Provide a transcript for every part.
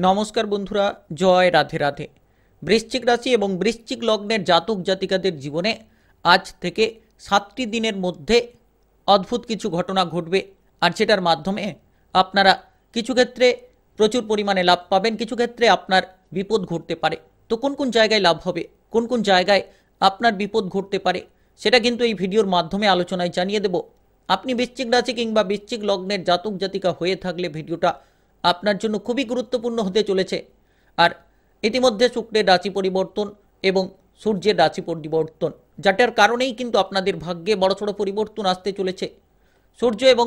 নমস্কার বন্ধুরা, জয় রাধে রাধে। বৃশ্চিক রাশি এবং বৃশ্চিক লগ্নের জাতক জাতিকাদের জীবনে আজ থেকে 7টি দিনের মধ্যে অদ্ভুত কিছু ঘটনা ঘটবে, আর যেটার মাধ্যমে আপনারা কিছু ক্ষেত্রে প্রচুর পরিমাণে লাভ পাবেন, কিছু ক্ষেত্রে আপনার বিপদ ঘটতে পারে। তো কোন কোন জায়গায় লাভ হবে, কোন কোন জায়গায় আপনার বিপদ ঘটতে পারে, সেটা কিন্তু এই ভিডিওর মাধ্যমে আলোচনায় জানিয়ে দেব। আপনি বৃশ্চিক রাশি কিংবা বৃশ্চিক লগ্নের জাতক জাতিকা হয়ে থাকলে ভিডিওটা আপনার জন্য খুবই গুরুত্বপূর্ণ হতে চলেছে। আর ইতিমধ্যে শুক্রের রাশি পরিবর্তন এবং সূর্যের রাশি পরিবর্তন, যাটার কারণেই কিন্তু আপনাদের ভাগ্যে বড়সড় পরিবর্তন আসতে চলেছে। সূর্য এবং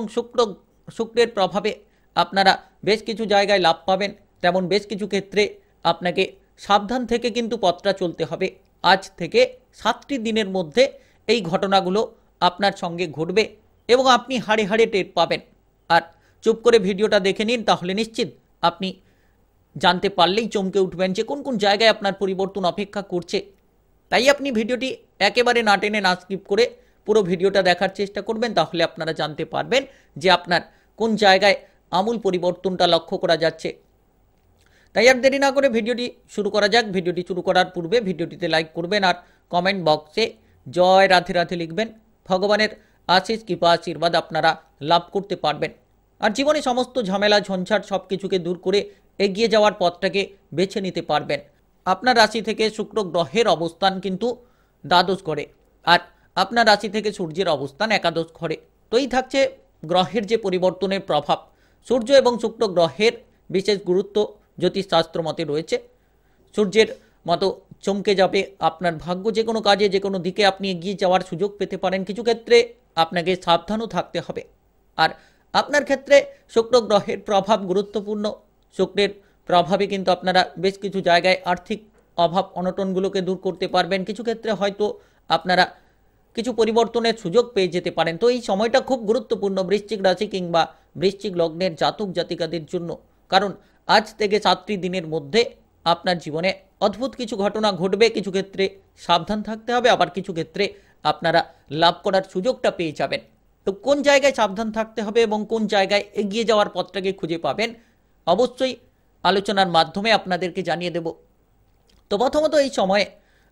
শুক্রের প্রভাবে আপনারা বেশ কিছু জায়গায় লাভ পাবেন, তেমন বেশ কিছু ক্ষেত্রে আপনাকে সাবধান থেকে কিন্তু পথটা চলতে হবে। আজ থেকে 7টি দিনের মধ্যে এই ঘটনাগুলো আপনার সঙ্গে ঘটবে এবং আপনি হাড়ে হাড়ে টের পাবেন। আর চুপ করে ভিডিওটা দেখে নিন, তাহলে নিশ্চিত আপনি জানতে পারলেই চমকে উঠবেন যে কোন কোন জায়গায় আপনার পরিবর্তন অপেক্ষা করছে। তাই আপনি ভিডিওটি একেবারে না টেনে না স্কিপ করে পুরো ভিডিওটা দেখার চেষ্টা করবেন, তাহলে আপনারা জানতে পারবেন যে আপনার কোন জায়গায় আমূল পরিবর্তনটা লক্ষ্য করা যাচ্ছে। তাই আর দেরি না করে ভিডিওটি শুরু করা যাক। ভিডিওটি শুরু করার পূর্বে ভিডিওটিতে লাইক করবেন আর কমেন্ট বক্সে জয় রাধে রাধে লিখবেন। ভগবানের আশিস কৃপা আশীর্বাদ আপনারা লাভ করতে পারবেন। আর জীবনে সমস্ত ঝামেলা ঝঞ্ঝাট সব কিছুকে দূর করে এগিয়ে যাওয়ার পথটাকে বেছে নিতে পারবেন। আপনার রাশি থেকে শুক্র গ্রহের অবস্থান কিন্তু দ্বাদশ ঘরে, আর আপনার রাশি থেকে সূর্যের অবস্থান একাদশ ঘরে। তো এই থাকছে গ্রহের যে পরিবর্তনের প্রভাব। সূর্য এবং শুক্র গ্রহের বিশেষ গুরুত্ব জ্যোতিষশাস্ত্র মতে রয়েছে। সূর্যের মতো চমকে যাবে আপনার ভাগ্য, যে কোনো কাজে যে কোনো দিকে আপনি এগিয়ে যাওয়ার সুযোগ পেতে পারেন। কিছু ক্ষেত্রে আপনাকে সাবধানও থাকতে হবে। আর আপনার ক্ষেত্রে শুক্র গ্রহের প্রভাব গুরুত্বপূর্ণ। শুক্রের প্রভাবে কিন্তু আপনারা বেশ কিছু জায়গায় আর্থিক অভাব অনটনগুলোকে দূর করতে পারবেন। কিছু ক্ষেত্রে হয়তো আপনারা কিছু পরিবর্তনের সুযোগ পেয়ে যেতে পারেন। তো এই সময়টা খুব গুরুত্বপূর্ণ বৃশ্চিক রাশি কিংবা বৃশ্চিক লগ্নের জাতক জাতিকাদের জন্য, কারণ আজ থেকে 7টি দিনের মধ্যে আপনার জীবনে অদ্ভুত কিছু ঘটনা ঘটবে। কিছু ক্ষেত্রে সাবধান থাকতে হবে, আবার কিছু ক্ষেত্রে আপনারা লাভ করার সুযোগটা পেয়ে যাবেন। তো কোন জায়গায় সাবধান থাকতে হবে এবং কোন জায়গায় এগিয়ে যাওয়ার পথটাকে খুঁজে পাবেন, অবশ্যই আলোচনার মাধ্যমে আপনাদেরকে জানিয়ে দেব। তো প্রথমত এই সময়ে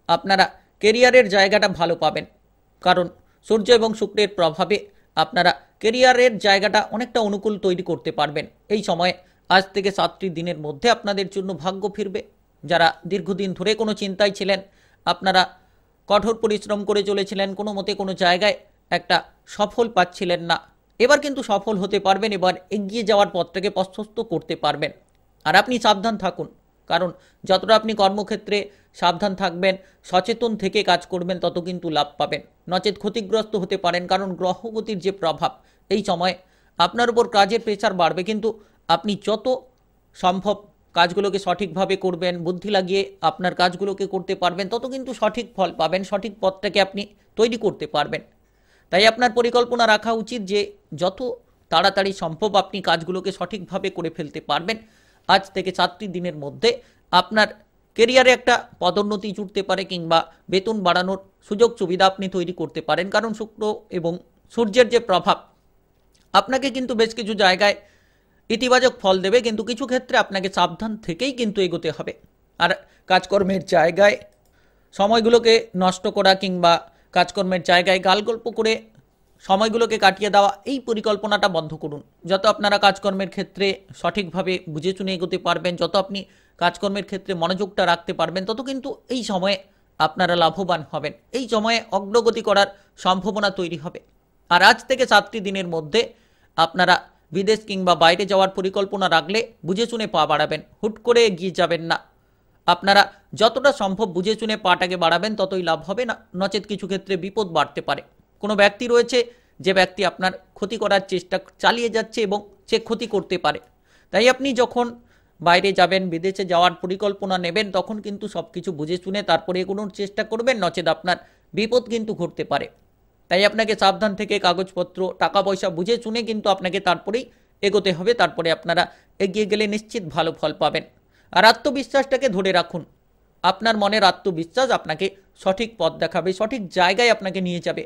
আপনারা কেরিয়ারের জায়গাটা ভালো পাবেন, কারণ সূর্য এবং শুক্রের প্রভাবে আপনারা কেরিয়ারের জায়গাটা অনেকটা অনুকূল তৈরি করতে পারবেন। এই সময়ে আজ থেকে 7টি দিনের মধ্যে আপনাদের জন্য ভাগ্য ফিরবে। যারা দীর্ঘদিন ধরে কোনো চিন্তায় ছিলেন, আপনারা কঠোর পরিশ্রম করে চলেছিলেন, কোনো মতে কোনো জায়গায় একটা সফল পাচ্ছিলেন না, এবার কিন্তু সফল হতে পারবেন। এবার এগিয়ে যাওয়ার পথটাকে প্রশস্ত করতে পারবেন। আর আপনি সাবধান থাকুন, কারণ যতটা আপনি কর্মক্ষেত্রে সাবধান থাকবেন, সচেতন থেকে কাজ করবেন, তত কিন্তু লাভ পাবেন। নচেত ক্ষতিগ্রস্ত হতে পারেন, কারণ গ্রহগতির যে প্রভাব, এই সময় আপনার উপর কাজের প্রেশার বাড়বে। কিন্তু আপনি যত সম্ভব কাজগুলোকে সঠিকভাবে করবেন, বুদ্ধি লাগিয়ে আপনার কাজগুলোকে করতে পারবেন, তত কিন্তু সঠিক ফল পাবেন, সঠিক পথটাকে আপনি তৈরি করতে পারবেন। তাই আপনার পরিকল্পনা রাখা উচিত যে যত তাড়াতাড়ি সম্ভব আপনি কাজগুলোকে সঠিকভাবে করে ফেলতে পারবেন। আজ থেকে 7টি দিনের মধ্যে আপনার কেরিয়ারে একটা পদোন্নতি জুটতে পারে, কিংবা বেতন বাড়ানোর সুযোগ সুবিধা আপনি তৈরি করতে পারেন। কারণ শুক্র এবং সূর্যের যে প্রভাব আপনাকে কিন্তু বেশ কিছু জায়গায় ইতিবাচক ফল দেবে, কিন্তু কিছু ক্ষেত্রে আপনাকে সাবধান থেকেই কিন্তু এগোতে হবে। আর কাজকর্মের জায়গায় সময়গুলোকে নষ্ট করা কিংবা কাজকর্মের জায়গায় গালগল্প করে সময়গুলোকে কাটিয়ে দেওয়া, এই পরিকল্পনাটা বন্ধ করুন। যত আপনারা কাজকর্মের ক্ষেত্রে সঠিকভাবে বুঝে শুনে এগোতে পারবেন, যত আপনি কাজকর্মের ক্ষেত্রে মনোযোগটা রাখতে পারবেন, তত কিন্তু এই সময়ে আপনারা লাভবান হবেন। এই সময়ে অগ্রগতি করার সম্ভাবনা তৈরি হবে। আর আজ থেকে 7টি দিনের মধ্যে আপনারা বিদেশ কিংবা বাইরে যাওয়ার পরিকল্পনা রাখলে বুঝে শুনে পা বাড়াবেন, হুট করে এগিয়ে যাবেন না। আপনারা যতটা সম্ভব বুঝে শুনে পাটাকে বাড়াবেন, ততই লাভ হবে না, নচেত কিছু ক্ষেত্রে বিপদ বাড়তে পারে। কোনো ব্যক্তি রয়েছে যে ব্যক্তি আপনার ক্ষতি করার চেষ্টা চালিয়ে যাচ্ছে এবং সে ক্ষতি করতে পারে। তাই আপনি যখন বাইরে যাবেন, বিদেশে যাওয়ার পরিকল্পনা নেবেন, তখন কিন্তু সব কিছু বুঝে শুনে তারপরে এগোনোর চেষ্টা করবেন, নচেত আপনার বিপদ কিন্তু ঘটতে পারে। তাই আপনাকে সাবধান থেকে কাগজপত্র টাকা পয়সা বুঝে শুনে কিন্তু আপনাকে তারপরেই এগোতে হবে। তারপরে আপনারা এগিয়ে গেলে নিশ্চিত ভালো ফল পাবেন। আর আত্মবিশ্বাসটাকে ধরে রাখুন। আপনার মনের আত্মবিশ্বাস আপনাকে সঠিক পথ দেখাবে, সঠিক জায়গায় আপনাকে নিয়ে যাবে।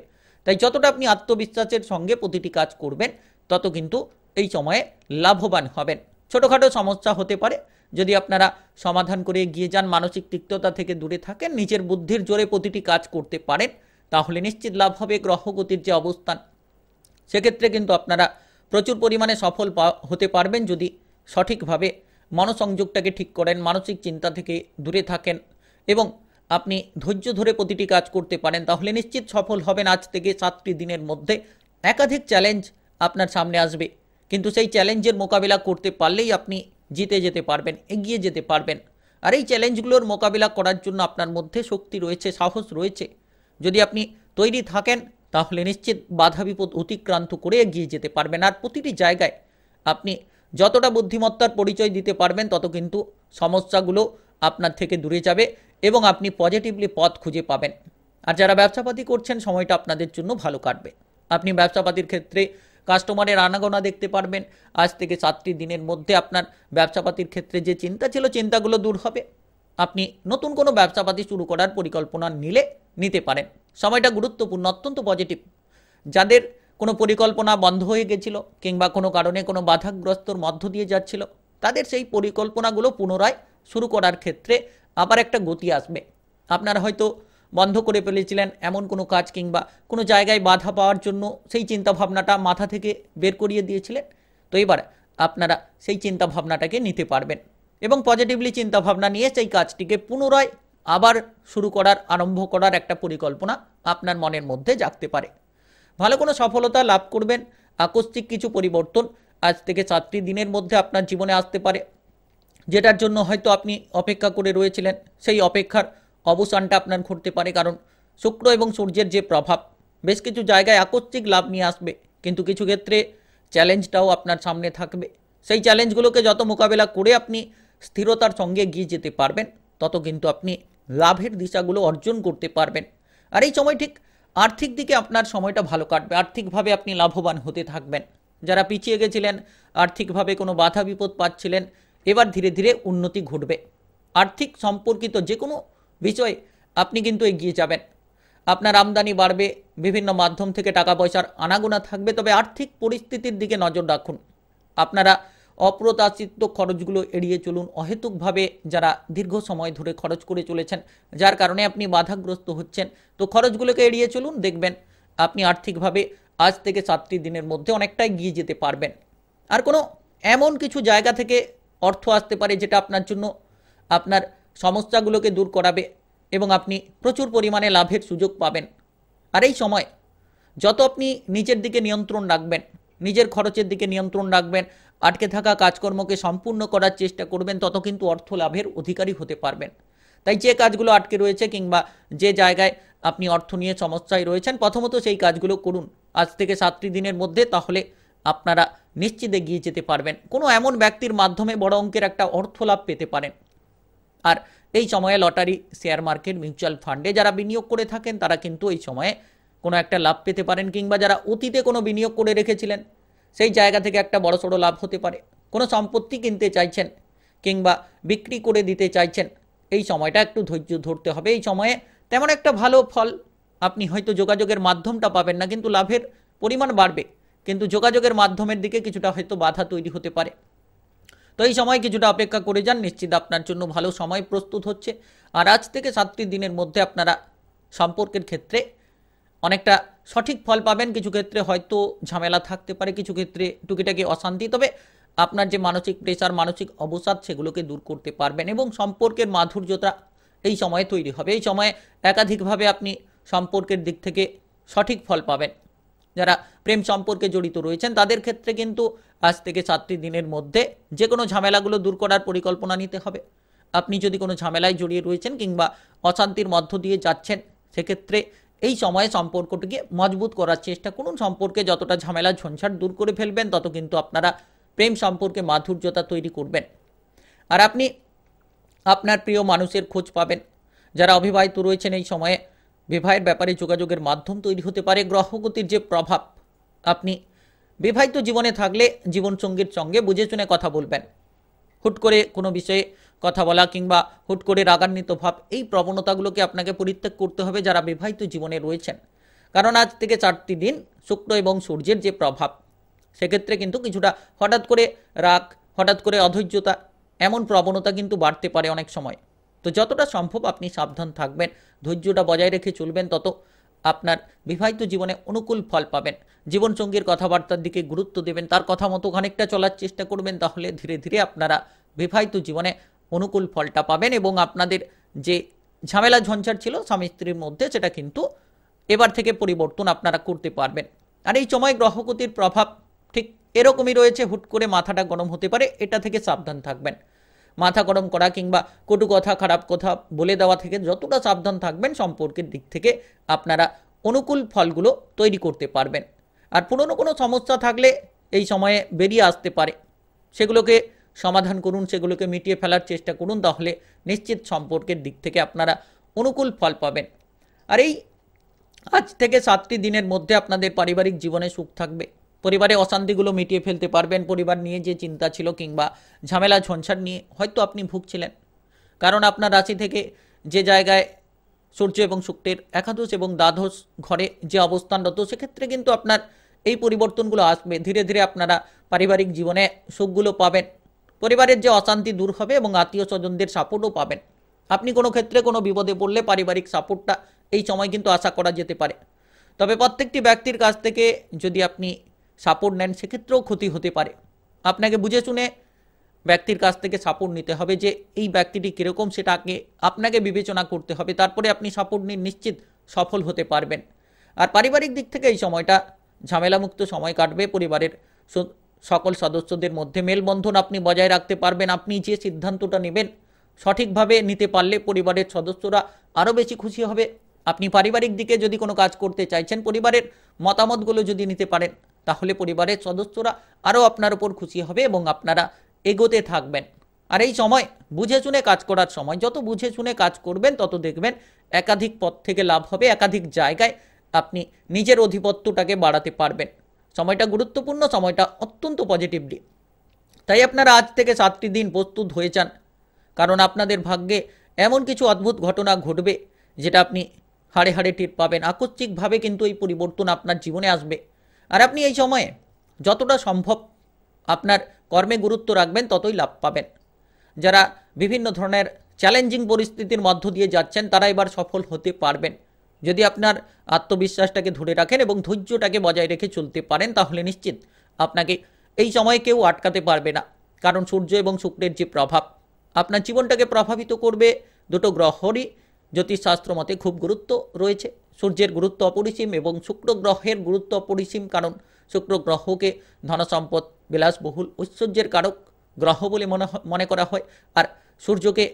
তাই যতটা আপনি আত্মবিশ্বাসের সঙ্গে প্রতিটি কাজ করবেন, তত কিন্তু এই সময়ে লাভবান হবেন। ছোটোখাটো সমস্যা হতে পারে, যদি আপনারা সমাধান করে এগিয়ে যান, মানসিক তিক্ততা থেকে দূরে থাকেন, নিজের বুদ্ধির জোরে প্রতিটি কাজ করতে পারেন, তাহলে নিশ্চিত লাভ হবে। গ্রহগতির যে অবস্থান, সেক্ষেত্রে কিন্তু আপনারা প্রচুর পরিমাণে সফল হতে পারবেন যদি সঠিকভাবে মনোসংযোগটাকে ঠিক করেন, মানসিক চিন্তা থেকে দূরে থাকেন এবং আপনি ধৈর্য ধরে প্রতিটি কাজ করতে পারেন, তাহলে নিশ্চিত সফল হবেন। আজ থেকে 7টি দিনের মধ্যে একাধিক চ্যালেঞ্জ আপনার সামনে আসবে, কিন্তু সেই চ্যালেঞ্জের মোকাবিলা করতে পারলেই আপনি জিতে যেতে পারবেন, এগিয়ে যেতে পারবেন। আর এই চ্যালেঞ্জগুলোর মোকাবিলা করার জন্য আপনার মধ্যে শক্তি রয়েছে, সাহস রয়েছে। যদি আপনি তৈরি থাকেন তাহলে নিশ্চিত বাধা বিপদ অতিক্রান্ত করে এগিয়ে যেতে পারবেন। আর প্রতিটি জায়গায় আপনি যতটা বুদ্ধিমত্তার পরিচয় দিতে পারবেন, তত কিন্তু সমস্যাগুলো আপনার থেকে দূরে যাবে এবং আপনি পজিটিভলি পথ খুঁজে পাবেন। আর যারা ব্যবসাপাতি করছেন, সময়টা আপনাদের জন্য ভালো কাটবে। আপনি ব্যবসাপাতির ক্ষেত্রে কাস্টমারের আনাগোনা দেখতে পারবেন। আজ থেকে 7টি দিনের মধ্যে আপনার ব্যবসাপাতির ক্ষেত্রে যে চিন্তা ছিল, চিন্তাগুলো দূর হবে। আপনি নতুন কোনো ব্যবসাপাতি শুরু করার পরিকল্পনা নিতে পারেন। সময়টা গুরুত্বপূর্ণ, অত্যন্ত পজিটিভ। যাদের কোনো পরিকল্পনা বন্ধ হয়ে গেছিল কিংবা কোনো কারণে কোনো বাধাগ্রস্তর মধ্য দিয়ে যাচ্ছিল, তাদের সেই পরিকল্পনাগুলো পুনরায় শুরু করার ক্ষেত্রে আবার একটা গতি আসবে। আপনারা হয়তো বন্ধ করে ফেলেছিলেন এমন কোনো কাজ কিংবা কোনো জায়গায় বাধা পাওয়ার জন্য সেই চিন্তাভাবনাটা মাথা থেকে বের করিয়ে দিয়েছিলেন, তো এবার আপনারা সেই চিন্তাভাবনাটাকে নিতে পারবেন এবং পজিটিভলি চিন্তাভাবনা নিয়ে সেই কাজটিকে পুনরায় আবার শুরু করার, আরম্ভ করার একটা পরিকল্পনা আপনার মনের মধ্যে জাগতে পারে। ভালো কোনো সফলতা লাভ করবেন। আকস্মিক কিছু পরিবর্তন আজ থেকে 7টি দিনের মধ্যে আপনার জীবনে আসতে পারে, যেটার জন্য হয়তো আপনি অপেক্ষা করে রয়েছিলেন, সেই অপেক্ষার অবসানটা আপনার ঘটতে পারে। কারণ শুক্র এবং সূর্যের যে প্রভাব বেশ কিছু জায়গায় আকস্মিক লাভ নিয়ে আসবে, কিন্তু কিছু ক্ষেত্রে চ্যালেঞ্জটাও আপনার সামনে থাকবে। সেই চ্যালেঞ্জগুলোকে যত মোকাবেলা করে আপনি স্থিরতার সঙ্গে এগিয়ে যেতে পারবেন, তত কিন্তু আপনি লাভের দিশাগুলো অর্জন করতে পারবেন। আর এই সময় ঠিক আর্থিক দিকে আপনার সময়টা ভালো কাটবে, আর্থিকভাবে আপনি লাভবান হতে থাকবেন। যারা পিছিয়ে গেছিলেন, আর্থিকভাবে কোনো বাধা বিপদ পাচ্ছিলেন, এবার ধীরে ধীরে উন্নতি ঘটবে। আর্থিক সম্পর্কিত যে কোনো বিষয়ে আপনি কিন্তু এগিয়ে যাবেন। আপনার আমদানি বাড়বে, বিভিন্ন মাধ্যম থেকে টাকা পয়সার আনাগোনা থাকবে, তবে আর্থিক পরিস্থিতির দিকে নজর রাখুন। আপনারা অপ্রত্যাশিত খরচগুলো এড়িয়ে চলুন। অহেতুকভাবে যারা দীর্ঘ সময় ধরে খরচ করে চলেছেন, যার কারণে আপনি বাধাগ্রস্ত হচ্ছেন, তো খরচগুলোকে এড়িয়ে চলুন। দেখবেন আপনি আর্থিকভাবে আজ থেকে 7টি দিনের মধ্যে অনেকটাই এগিয়ে যেতে পারবেন। আর কোনো এমন কিছু জায়গা থেকে অর্থ আসতে পারে যেটা আপনার জন্য আপনার সমস্যাগুলোকে দূর করাবে এবং আপনি প্রচুর পরিমাণে লাভের সুযোগ পাবেন। আর এই সময় যত আপনি নিজের দিকে নিয়ন্ত্রণ রাখবেন, নিজের খরচের দিকে নিয়ন্ত্রণ রাখবেন, আটকে থাকা কাজকর্মকে সম্পূর্ণ করার চেষ্টা করবেন, তত কিন্তু অর্থ লাভের অধিকারী হতে পারবেন। তাই যে কাজগুলো আটকে রয়েছে কিংবা যে জায়গায় আপনি অর্থ নিয়ে সমস্যায় রয়েছেন, প্রথমত সেই কাজগুলো করুন আজ থেকে 7টি দিনের মধ্যে, তাহলে আপনারা নিশ্চিত এগিয়ে যেতে পারবেন। কোনো এমন ব্যক্তির মাধ্যমে বড় অঙ্কের একটা অর্থ লাভ পেতে পারেন। আর এই সময়ে লটারি, শেয়ার মার্কেট, মিউচুয়াল ফান্ডে যারা বিনিয়োগ করে থাকেন, তারা কিন্তু এই সময়ে কোনো একটা লাভ পেতে পারেন, কিংবা যারা অতীতে কোনো বিনিয়োগ করে রেখেছিলেন, সেই জায়গা থেকে একটা বড়সড় লাভ হতে পারে। কোনো সম্পত্তি কিনতে চাইছেন কিংবা বিক্রি করে দিতে চাইছেন, এই সময়টা একটু ধৈর্য ধরতে হবে। এই সময়ে তেমন একটা ভালো ফল আপনি হয়তো যোগাযোগের মাধ্যমটা পাবেন না, কিন্তু লাভের পরিমাণ বাড়বে, কিন্তু যোগাযোগের মাধ্যমের দিকে কিছুটা হয়তো বাধা তৈরি হতে পারে। তো এই সময় কিছুটা অপেক্ষা করে যান, নিশ্চিত আপনার জন্য ভালো সময় প্রস্তুত হচ্ছে। আর আজ থেকে 7টি দিনের মধ্যে আপনারা সম্পর্কের ক্ষেত্রে অনেকটা সঠিক ফল পাবেন। কিছু ক্ষেত্রে হয়তো ঝামেলা থাকতে পারে, কিছু ক্ষেত্রে টুকিটাকি অশান্তি, তবে আপনার যে মানসিক প্রেসার, মানসিক অবসাদ, সেগুলোকে দূর করতে পারবেন এবং সম্পর্কের মাধুর্যতা এই সময়ে তৈরি হবে। এই সময়ে একাধিকভাবে আপনি সম্পর্কের দিক থেকে সঠিক ফল পাবেন। যারা প্রেম সম্পর্কে জড়িত রয়েছেন, তাদের ক্ষেত্রে কিন্তু আজ থেকে 7টি দিনের মধ্যে যে কোনো ঝামেলাগুলো দূর করার পরিকল্পনা নিতে হবে। আপনি যদি কোনো ঝামেলায় জড়িয়ে রয়েছেন কিংবা অশান্তির মধ্য দিয়ে যাচ্ছেন, সেক্ষেত্রে এই সময়ে সম্পর্কটিকে মজবুত করার চেষ্টা করুন। সম্পর্কে যতটা ঝামেলা ঝঞ্ঝাট দূর করে ফেলবেন, তত কিন্তু আপনারা প্রেম সম্পর্কে মাধুর্যতা তৈরি করবেন। আর আপনি আপনার প্রিয় মানুষের খোঁজ পাবেন। যারা অবিবাহিত রয়েছেন, এই সময়ে বিবাহের ব্যাপারে যোগাযোগের মাধ্যম তৈরি হতে পারে। গ্রহগতির যে প্রভাব, আপনি বিবাহিত জীবনে থাকলে জীবনসঙ্গীর সঙ্গে বুঝে শুনে কথা বলবেন। হুট করে কোনো বিষয়ে কথা বলা কিংবা হুট করে রাগান্বিত ভাব, এই প্রবণতাগুলোকে আপনাকে পরিত্যাগ করতে হবে যারা বিবাহিত জীবনে রয়েছেন। কারণ আজ থেকে 4টি দিন শুক্র এবং সূর্যের যে প্রভাব, সেক্ষেত্রে কিন্তু কিছুটা হঠাৎ করে রাগ হঠাৎ করে অধৈর্যতা, এমন প্রবণতা কিন্তু বাড়তে পারে অনেক সময়। তো যতটা সম্ভব আপনি সাবধান থাকবেন, ধৈর্যটা বজায় রেখে চলবেন, তত আপনার বিবাহিত জীবনে অনুকূল ফল পাবেন। জীবনসঙ্গীর কথাবার্তার দিকে গুরুত্ব দেবেন, তার কথা মতো খানিকটা চলার চেষ্টা করবেন, তাহলে ধীরে ধীরে আপনারা বিবাহিত জীবনে অনুকূল ফলটা পাবেন এবং আপনাদের যে ঝামেলা ঝঞ্ঝাট ছিল স্বামী স্ত্রীর মধ্যে, সেটা কিন্তু এবার থেকে পরিবর্তন আপনারা করতে পারবেন। আর এই সময় গ্রহগতির প্রভাব ঠিক এরকমই রয়েছে, হুট করে মাথাটা গরম হতে পারে, এটা থেকে সাবধান থাকবেন। মাথা গরম করা কিংবা কটু কথা, খারাপ কথা বলে দেওয়া থেকে যতটা সাবধান থাকবেন, সম্পর্কের দিক থেকে আপনারা অনুকূল ফলগুলো তৈরি করতে পারবেন। আর পুরনো কোনো সমস্যা থাকলে এই সময়ে বেরিয়ে আসতে পারে, সেগুলোকে সমাধান করুন, সেগুলোকে মিটিয়ে ফেলার চেষ্টা করুন, তাহলে নিশ্চিত সম্পর্কের দিক থেকে আপনারা অনুকূল ফল পাবেন। আর এই আজ থেকে 7টি দিনের মধ্যে আপনাদের পারিবারিক জীবনে সুখ থাকবে, পরিবারে অশান্তিগুলো মিটিয়ে ফেলতে পারবেন। পরিবার নিয়ে যে চিন্তা ছিল কিংবা ঝামেলা ঝঞ্ঝাট নিয়ে হয়তো আপনি ভুগছিলেন, কারণ আপনার রাশি থেকে যে জায়গায় সূর্য এবং শুক্রের একাদশ এবং দ্বাদশ ঘরে যে অবস্থানরত, সেক্ষেত্রে কিন্তু আপনার এই পরিবর্তনগুলো আসবে। ধীরে ধীরে আপনারা পারিবারিক জীবনে সুখগুলো পাবেন, পরিবারের যে অশান্তি দূর হবে এবং আত্মীয় স্বজনদের সাপোর্টও পাবেন। আপনি কোনো ক্ষেত্রে কোনো বিপদে পড়লে পারিবারিক সাপোর্টটা এই সময় কিন্তু আশা করা যেতে পারে। তবে প্রত্যেকটি ব্যক্তির কাছ থেকে যদি আপনি সাপোর্ট নেন, সেক্ষেত্রেও ক্ষতি হতে পারে। আপনাকে বুঝে শুনে ব্যক্তির কাছ থেকে সাপোর্ট নিতে হবে, যে এই ব্যক্তিটি কীরকম সেটাকে আপনাকে বিবেচনা করতে হবে, তারপরে আপনি সাপোর্ট নিয়ে নিশ্চিত সফল হতে পারবেন। আর পারিবারিক দিক থেকে এই সময়টা ঝামেলামুক্ত সময় কাটবে। পরিবারের সকল সদস্যদের মধ্যে মেলবন্ধন আপনি বজায় রাখতে পারবেন। আপনি যে সিদ্ধান্তটা নেবেন সঠিকভাবে নিতে পারলে পরিবারের সদস্যরা আরও বেশি খুশি হবে। আপনি পারিবারিক দিকে যদি কোনো কাজ করতে চাইছেন, পরিবারের মতামতগুলো যদি নিতে পারেন, তাহলে পরিবারের সদস্যরা আরও আপনার উপর খুশি হবে এবং আপনারা এগোতে থাকবেন। আর এই সময় বুঝে শুনে কাজ করার সময়, যত বুঝে শুনে কাজ করবেন তত দেখবেন একাধিক পথ থেকে লাভ হবে, একাধিক জায়গায় আপনি নিজের আধিপত্যটাকে বাড়াতে পারবেন। সময়টা গুরুত্বপূর্ণ, সময়টা অত্যন্ত পজিটিভলি। তাই আপনারা আজ থেকে 7টি দিন প্রস্তুত হয়ে যান, কারণ আপনাদের ভাগ্যে এমন কিছু অদ্ভুত ঘটনা ঘটবে যেটা আপনি হাড়ে হাড়ে টের পাবেন। আকস্মিকভাবে কিন্তু এই পরিবর্তন আপনার জীবনে আসবে। আর আপনি এই সময়ে যতটা সম্ভব আপনার কর্মে গুরুত্ব রাখবেন, ততই লাভ পাবেন। যারা বিভিন্ন ধরনের চ্যালেঞ্জিং পরিস্থিতির মধ্য দিয়ে যাচ্ছেন, তারা এবার সফল হতে পারবেন। যদি আপনার আত্মবিশ্বাসটাকে ধরে রাখেন এবং ধৈর্যটাকে বজায় রেখে চলতে পারেন, তাহলে নিশ্চিত আপনাকে এই সময়ে কেউ আটকাতে পারবে না। কারণ সূর্য এবং শুক্রের যে প্রভাব আপনার জীবনটাকে প্রভাবিত করবে, দুটো গ্রহেরই জ্যোতিষশাস্ত্র মতে খুব গুরুত্ব রয়েছে। সূর্যের গুরুত্ব অপরিসীম এবং শুক্র গ্রহের গুরুত্ব অপরিসীম, কারণ শুক্র গ্রহকে ধনসম্পদ, বিলাসবহুল, ঐশ্বর্যের কারক গ্রহ বলে মনে করা হয়। আর সূর্যকে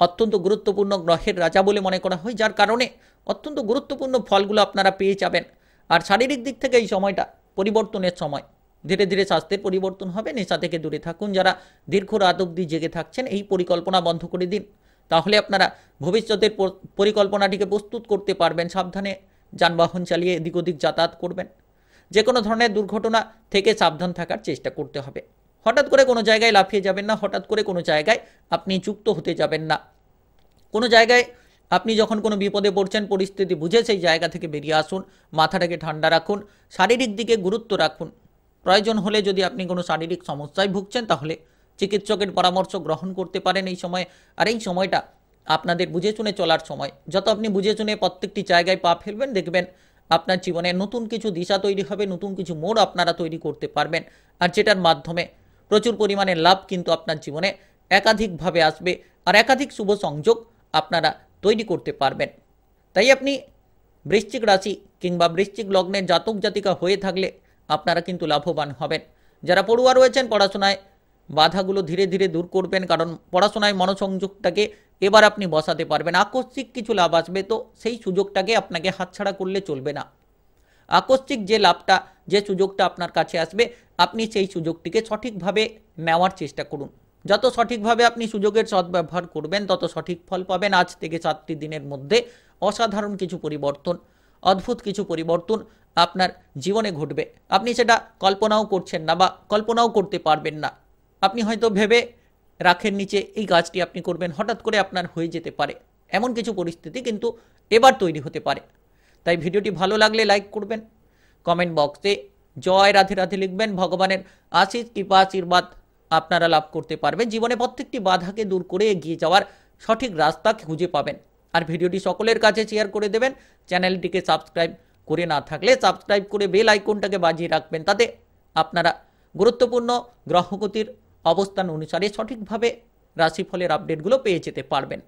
অত্যন্ত গুরুত্বপূর্ণ গ্রহের রাজা বলে মনে করা হয়, যার কারণে অত্যন্ত গুরুত্বপূর্ণ ফলগুলো আপনারা পেয়ে যাবেন। আর শারীরিক দিক থেকে এই সময়টা পরিবর্তনের সময়, ধীরে ধীরে স্বাস্থ্যের পরিবর্তন হবে। নেশা থেকে দূরে থাকুন। যারা দীর্ঘ রাত অবধি জেগে থাকছেন, এই পরিকল্পনা বন্ধ করে দিন, তাহলে আপনারা ভবিষ্যতের পরিকল্পনাটিকে প্রস্তুত করতে পারবেন। সাবধানে যানবাহন চালিয়ে এদিক ওদিক যাতায়াত করবেন। যে কোনো ধরনের দুর্ঘটনা থেকে সাবধান থাকার চেষ্টা করতে হবে। হঠাৎ করে কোনো জায়গায় লাফিয়ে যাবেন না, হঠাৎ করে কোনো জায়গায় আপনি যুক্ত হতে যাবেন না। কোনো জায়গায় আপনি যখন কোনো বিপদে পড়ছেন, পরিস্থিতি বুঝে সেই জায়গা থেকে বেরিয়ে আসুন। মাথাটাকে ঠান্ডা রাখুন, শারীরিক দিকে গুরুত্ব রাখুন। প্রয়োজন হলে যদি আপনি কোনো শারীরিক সমস্যায় ভুগছেন, তাহলে চিকিৎসকের পরামর্শ গ্রহণ করতে পারেন এই সময়। আর এই সময়টা আপনাদের বুঝে শুনে চলার সময়। যত আপনি বুঝে শুনে প্রত্যেকটি জায়গায় পা ফেলবেন, দেখবেন আপনার জীবনে নতুন কিছু দিশা তৈরি হবে, নতুন কিছু মোড় আপনারা তৈরি করতে পারবেন। আর যেটার মাধ্যমে প্রচুর পরিমাণে লাভ কিন্তু আপনার জীবনে একাধিকভাবে আসবে, আর একাধিক শুভ সংযোগ আপনারা তৈরি করতে পারবেন। তাই আপনি বৃশ্চিক রাশি কিংবা বৃশ্চিক লগ্নের জাতক জাতিকা হয়ে থাকলে আপনারা কিন্তু লাভবান হবেন। যারা পড়ুয়া রয়েছেন, পড়াশোনায় বাধাগুলো ধীরে ধীরে দূর করবেন, কারণ পড়াশোনায় মনোসংযোগটাকে এবার আপনি বসাতে পারবেন। আকস্মিক কিছু লাভ আসবে, তো সেই সুযোগটাকে আপনাকে হাতছাড়া করলে চলবে না। আকস্মিক যে লাভটা, যে সুযোগটা আপনার কাছে আসবে, আপনি সেই সুযোগটিকে সঠিকভাবে নেওয়ার চেষ্টা করুন। যত সঠিকভাবে আপনি সুযোগের সদ্ব্যবহার করবেন, তত সঠিক ফল পাবেন। আজ থেকে 7টি দিনের মধ্যে অসাধারণ কিছু পরিবর্তন, অদ্ভুত কিছু পরিবর্তন আপনার জীবনে ঘটবে। আপনি সেটা কল্পনাও করছেন না বা কল্পনাও করতে পারবেন না। আপনি হয়তো ভেবে রাখেন নিচে এই কাজটি আপনি করবেন, হঠাৎ করে আপনার হয়ে যেতে পারে। এমন কিছু পরিস্থিতি কিন্তু এবার তৈরি হতে পারে। তাই ভিডিওটি ভালো লাগলে লাইক করবেন, কমেন্ট বক্সে জয় রাধে রাধে লিখবেন। ভগবানের আশীষ কৃপা আশীর্বাদ আপনারা লাভ করতে পারবেন। জীবনে প্রত্যেকটি বাধাকে দূর করে এগিয়ে যাওয়ার সঠিক রাস্তা খুঁজে পাবেন। আর ভিডিওটি সকলের কাছে শেয়ার করে দেবেন। চ্যানেলটিকে সাবস্ক্রাইব করে না থাকলে সাবস্ক্রাইব করে বেল আইকনটাকে বাজিয়ে রাখবেন। তাতে আপনারা গুরুত্বপূর্ণ গ্রহগতির অবস্থান অনুসারে সঠিকভাবে রাশিফলের আপডেটগুলো পেয়ে যেতে পারবেন।